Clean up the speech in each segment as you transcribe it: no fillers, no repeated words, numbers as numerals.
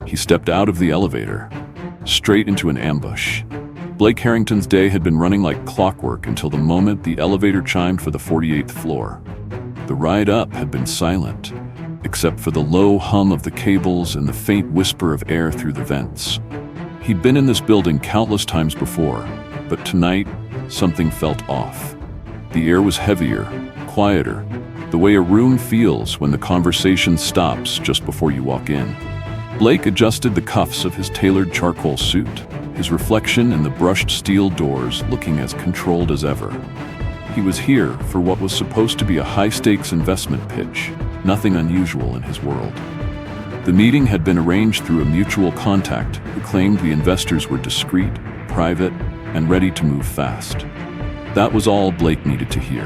He stepped out of the elevator, straight into an ambush. Blake Harrington's day had been running like clockwork until the moment the elevator chimed for the 48th floor. The ride up had been silent, except for the low hum of the cables and the faint whisper of air through the vents. He'd been in this building countless times before, but tonight, something felt off. The air was heavier, quieter, the way a room feels when the conversation stops just before you walk in. Blake adjusted the cuffs of his tailored charcoal suit, his reflection in the brushed steel doors looking as controlled as ever. He was here for what was supposed to be a high-stakes investment pitch, nothing unusual in his world. The meeting had been arranged through a mutual contact who claimed the investors were discreet, private, and ready to move fast. That was all Blake needed to hear.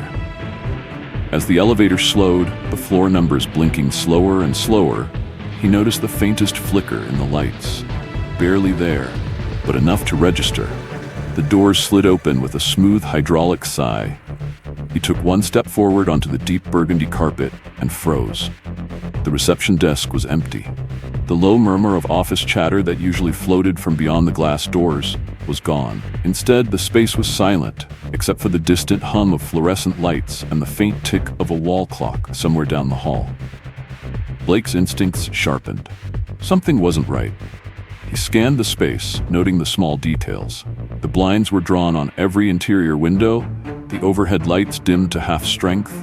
As the elevator slowed, the floor numbers blinking slower and slower, he noticed the faintest flicker in the lights. Barely there, but enough to register. The doors slid open with a smooth hydraulic sigh. He took one step forward onto the deep burgundy carpet and froze. The reception desk was empty. The low murmur of office chatter that usually floated from beyond the glass doors was gone. Instead, the space was silent, except for the distant hum of fluorescent lights and the faint tick of a wall clock somewhere down the hall. Blake's instincts sharpened. Something wasn't right. He scanned the space, noting the small details. The blinds were drawn on every interior window, the overhead lights dimmed to half strength,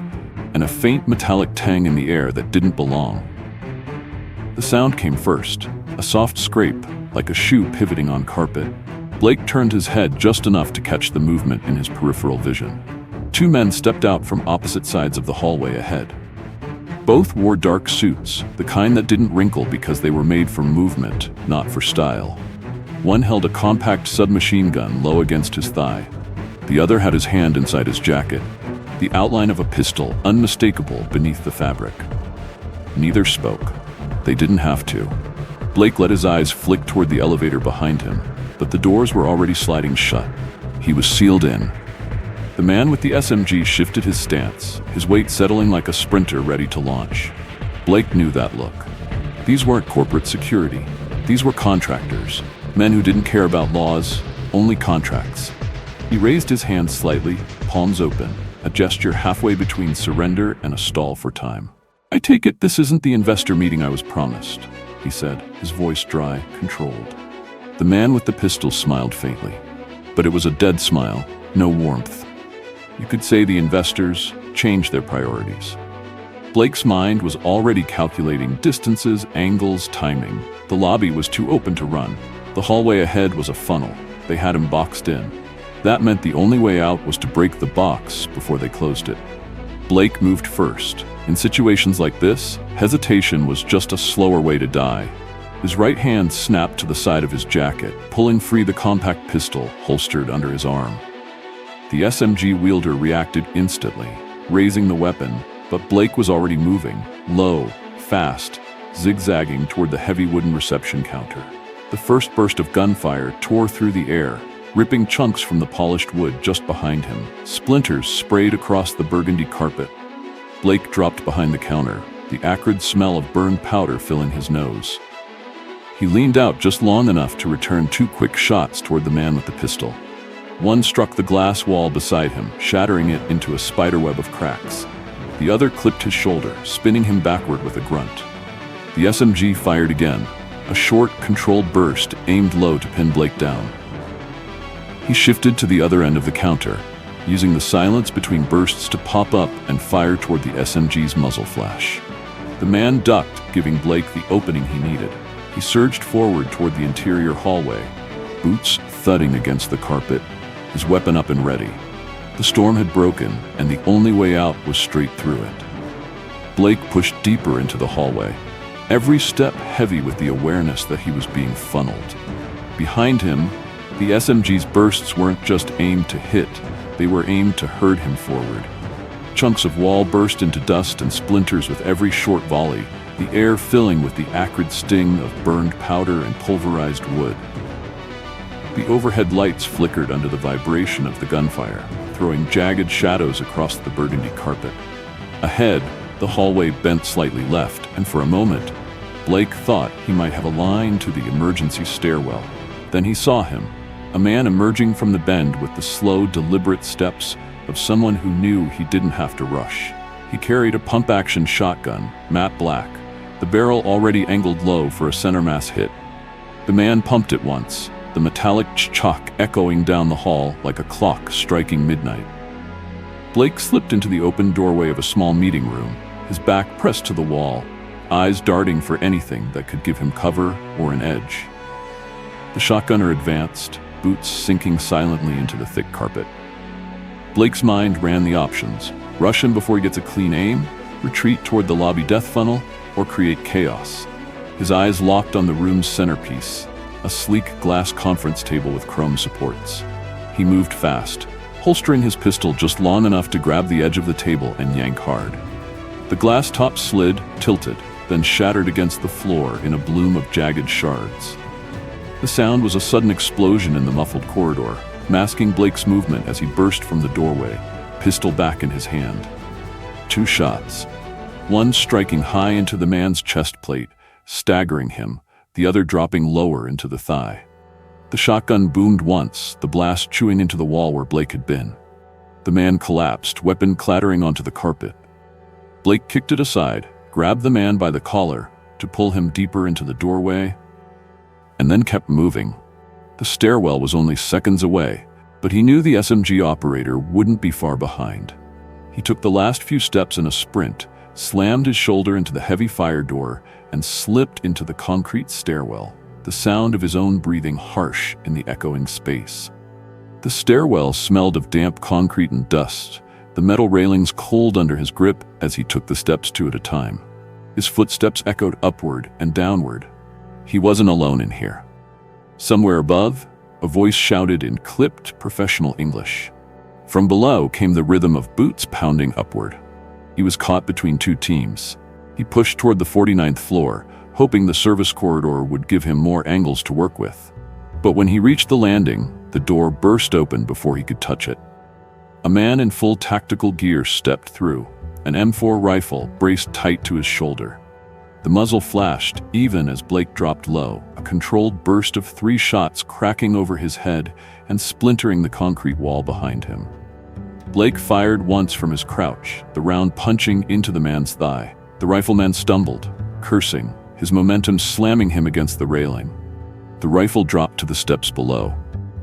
and a faint metallic tang in the air that didn't belong. The sound came first, a soft scrape, like a shoe pivoting on carpet. Blake turned his head just enough to catch the movement in his peripheral vision. Two men stepped out from opposite sides of the hallway ahead. Both wore dark suits, the kind that didn't wrinkle because they were made for movement, not for style. One held a compact submachine gun low against his thigh. The other had his hand inside his jacket, the outline of a pistol unmistakable beneath the fabric. Neither spoke. They didn't have to. Blake let his eyes flick toward the elevator behind him, but the doors were already sliding shut. He was sealed in. The man with the SMG shifted his stance, his weight settling like a sprinter ready to launch. Blake knew that look. These weren't corporate security. These were contractors, men who didn't care about laws, only contracts. He raised his hands slightly, palms open, a gesture halfway between surrender and a stall for time. "I take it this isn't the investor meeting I was promised," he said, his voice dry, controlled. The man with the pistol smiled faintly, but it was a dead smile, no warmth. You could say the investors changed their priorities. Blake's mind was already calculating distances, angles, timing. The lobby was too open to run. The hallway ahead was a funnel. They had him boxed in. That meant the only way out was to break the box before they closed it. Blake moved first. In situations like this, hesitation was just a slower way to die. His right hand snapped to the side of his jacket, pulling free the compact pistol holstered under his arm. The SMG wielder reacted instantly, raising the weapon, but Blake was already moving, low, fast, zigzagging toward the heavy wooden reception counter. The first burst of gunfire tore through the air, ripping chunks from the polished wood just behind him. Splinters sprayed across the burgundy carpet. Blake dropped behind the counter, the acrid smell of burned powder filling his nose. He leaned out just long enough to return two quick shots toward the man with the pistol. One struck the glass wall beside him, shattering it into a spiderweb of cracks. The other clipped his shoulder, spinning him backward with a grunt. The SMG fired again, a short, controlled burst aimed low to pin Blake down. He shifted to the other end of the counter, using the silence between bursts to pop up and fire toward the SMG's muzzle flash. The man ducked, giving Blake the opening he needed. He surged forward toward the interior hallway, boots thudding against the carpet, his weapon up and ready. The storm had broken, and the only way out was straight through it. Blake pushed deeper into the hallway, every step heavy with the awareness that he was being funneled. Behind him, the SMG's bursts weren't just aimed to hit, they were aimed to herd him forward. Chunks of wall burst into dust and splinters with every short volley, the air filling with the acrid sting of burned powder and pulverized wood. The overhead lights flickered under the vibration of the gunfire, throwing jagged shadows across the burgundy carpet. Ahead, the hallway bent slightly left, and for a moment, Blake thought he might have a line to the emergency stairwell. Then he saw him, a man emerging from the bend with the slow, deliberate steps of someone who knew he didn't have to rush. He carried a pump-action shotgun, matte black, the barrel already angled low for a center mass hit. The man pumped it once, the metallic ch-chock echoing down the hall like a clock striking midnight. Blake slipped into the open doorway of a small meeting room, his back pressed to the wall, eyes darting for anything that could give him cover or an edge. The shotgunner advanced, boots sinking silently into the thick carpet. Blake's mind ran the options: rush him before he gets a clean aim, retreat toward the lobby death funnel, or create chaos. His eyes locked on the room's centerpiece, a sleek glass conference table with chrome supports. He moved fast, holstering his pistol just long enough to grab the edge of the table and yank hard. The glass top slid, tilted, then shattered against the floor in a bloom of jagged shards. The sound was a sudden explosion in the muffled corridor, masking Blake's movement as he burst from the doorway, pistol back in his hand. 2 shots, one striking high into the man's chest plate, staggering him, the other dropping lower into the thigh. The shotgun boomed once, the blast chewing into the wall where Blake had been. The man collapsed, weapon clattering onto the carpet. Blake kicked it aside, grabbed the man by the collar to pull him deeper into the doorway, and then kept moving. The stairwell was only seconds away, but he knew the SMG operator wouldn't be far behind. He took the last few steps in a sprint, slammed his shoulder into the heavy fire door, and slipped into the concrete stairwell, the sound of his own breathing harsh in the echoing space. The stairwell smelled of damp concrete and dust, the metal railings cold under his grip as he took the steps 2 at a time. His footsteps echoed upward and downward. He wasn't alone in here. Somewhere above, a voice shouted in clipped, professional English. From below came the rhythm of boots pounding upward. He was caught between 2 teams. He pushed toward the 49th floor, hoping the service corridor would give him more angles to work with. But when he reached the landing, the door burst open before he could touch it. A man in full tactical gear stepped through, an M4 rifle braced tight to his shoulder. The muzzle flashed even as Blake dropped low, a controlled burst of 3 shots cracking over his head and splintering the concrete wall behind him. Blake fired once from his crouch, the round punching into the man's thigh. The rifleman stumbled, cursing, his momentum slamming him against the railing. The rifle dropped to the steps below.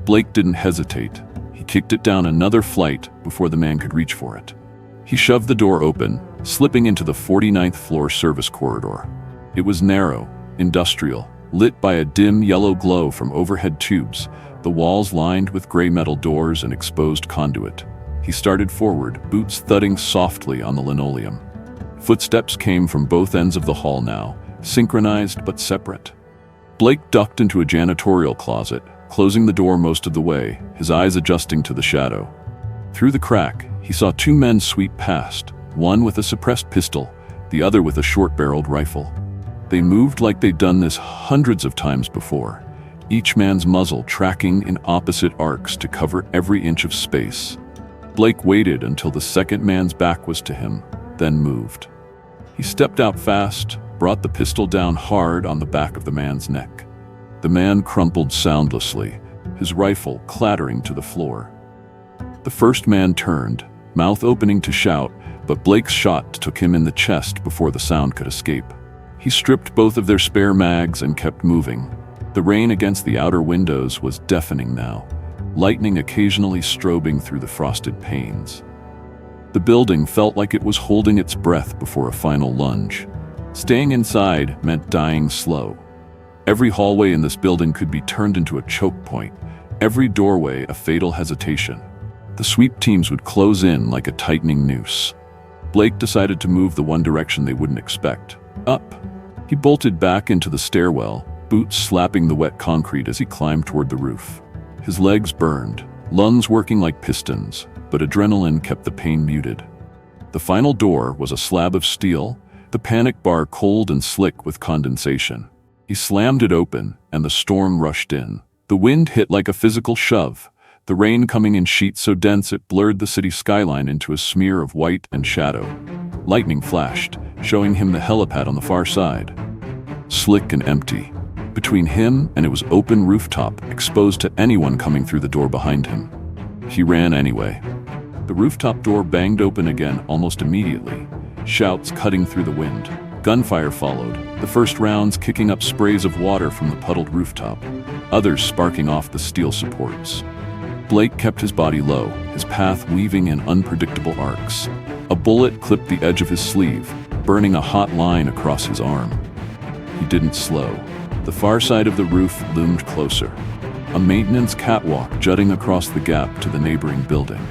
Blake didn't hesitate. He kicked it down another flight before the man could reach for it. He shoved the door open, slipping into the 49th floor service corridor. It was narrow, industrial, lit by a dim yellow glow from overhead tubes, the walls lined with gray metal doors and exposed conduit. He started forward, boots thudding softly on the linoleum. Footsteps came from both ends of the hall now, synchronized but separate. Blake ducked into a janitorial closet, closing the door most of the way, his eyes adjusting to the shadow. Through the crack, he saw 2 men sweep past, one with a suppressed pistol, the other with a short-barreled rifle. They moved like they'd done this hundreds of times before, each man's muzzle tracking in opposite arcs to cover every inch of space. Blake waited until the second man's back was to him, then moved. He stepped out fast, brought the pistol down hard on the back of the man's neck. The man crumpled soundlessly, his rifle clattering to the floor. The first man turned, mouth opening to shout, but Blake's shot took him in the chest before the sound could escape. He stripped both of their spare mags and kept moving. The rain against the outer windows was deafening now, lightning occasionally strobing through the frosted panes. The building felt like it was holding its breath before a final lunge. Staying inside meant dying slow. Every hallway in this building could be turned into a choke point, every doorway a fatal hesitation. The sweep teams would close in like a tightening noose. Blake decided to move the one direction they wouldn't expect, up. He bolted back into the stairwell, boots slapping the wet concrete as he climbed toward the roof. His legs burned, lungs working like pistons, but adrenaline kept the pain muted. The final door was a slab of steel, the panic bar cold and slick with condensation. He slammed it open, and the storm rushed in. The wind hit like a physical shove, the rain coming in sheets so dense it blurred the city skyline into a smear of white and shadow. Lightning flashed, showing him the helipad on the far side. slick and empty. Between him and it was open rooftop, exposed to anyone coming through the door behind him. He ran anyway. The rooftop door banged open again almost immediately, shouts cutting through the wind. Gunfire followed, the first rounds kicking up sprays of water from the puddled rooftop, others sparking off the steel supports. Blake kept his body low, his path weaving in unpredictable arcs. A bullet clipped the edge of his sleeve, burning a hot line across his arm. He didn't slow. The far side of the roof loomed closer, a maintenance catwalk jutting across the gap to the neighboring building.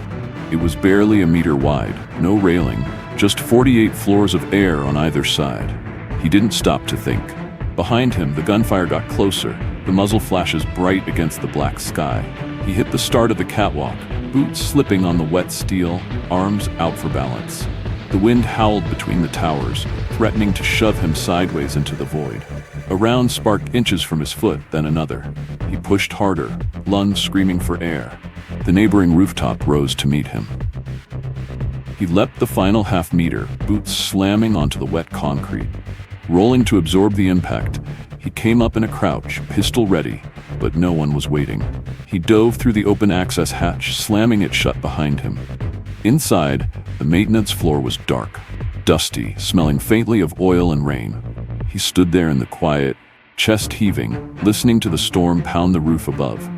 It was barely a meter wide, no railing, just 48 floors of air on either side. He didn't stop to think. Behind him, the gunfire got closer, the muzzle flashes bright against the black sky. He hit the start of the catwalk, boots slipping on the wet steel, arms out for balance. The wind howled between the towers, threatening to shove him sideways into the void. A round sparked inches from his foot, then another. He pushed harder, lungs screaming for air. The neighboring rooftop rose to meet him. He leapt the final half-meter, boots slamming onto the wet concrete. Rolling to absorb the impact, he came up in a crouch, pistol ready, but no one was waiting. He dove through the open access hatch, slamming it shut behind him. Inside, the maintenance floor was dark, dusty, smelling faintly of oil and rain. He stood there in the quiet, chest heaving, listening to the storm pound the roof above.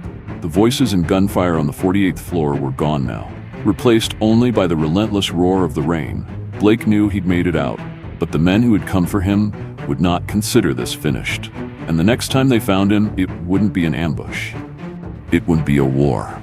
The voices and gunfire on the 48th floor were gone now, replaced only by the relentless roar of the rain. Blake knew he'd made it out, but the men who had come for him would not consider this finished. And the next time they found him, it wouldn't be an ambush. It would be a war.